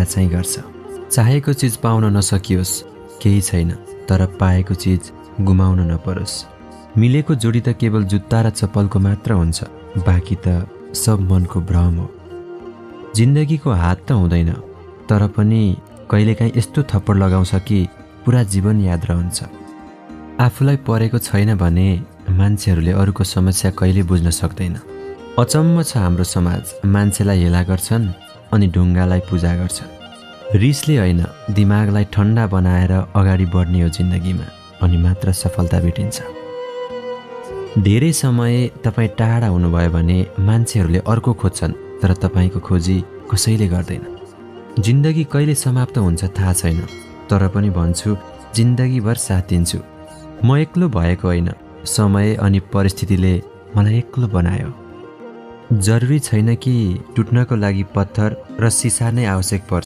चाहिँ गर्छ। चाहेको चिज पाउन नसकियोस् केही छैन, तर पाएको चिज गुमाउन नपरोस्। मिलेको जोडी त केवल जुत्ता र चप्पलको मात्र हुन्छ, बाँकी त सब मनको भ्रम हो। जिन्दगीको हात त हुँदैन, तर पनि कहिलेकाहीँ यस्तो थप्पड लगाउँछ कि पुरा जीवन याद रहन्छ। आफूलाई परेको छैन भने मान्छेहरूले अरूको समस्या कहिले बुझ्न सक्दैन। अचम्म छ हाम्रो समाज, मान्छेलाई हेला गर्छन् अनि ढुङ्गालाई पूजा गर्छन्। रिसले होइन, दिमागलाई ठन्डा बनाएर अगाडि बढ्ने हो जिन्दगीमा, अनि मात्र सफलता भेटिन्छ। धेरै समय तपाईँ टाढा हुनुभयो भने मान्छेहरूले अर्को खोज्छन्, तर तपाईँको खोजी कसैले गर्दैन। जिन्दगी कहिले समाप्त हुन्छ थाहा छैन, तर पनि भन्छु जिन्दगीभर साथ दिन्छु। म एक्लो भएको होइन, समय अनि परिस्थितिले मलाई एक्लो बनायो। जरुरी छैन कि टुट्नको लागि पत्थर र सिसा नै आवश्यक पर्छ।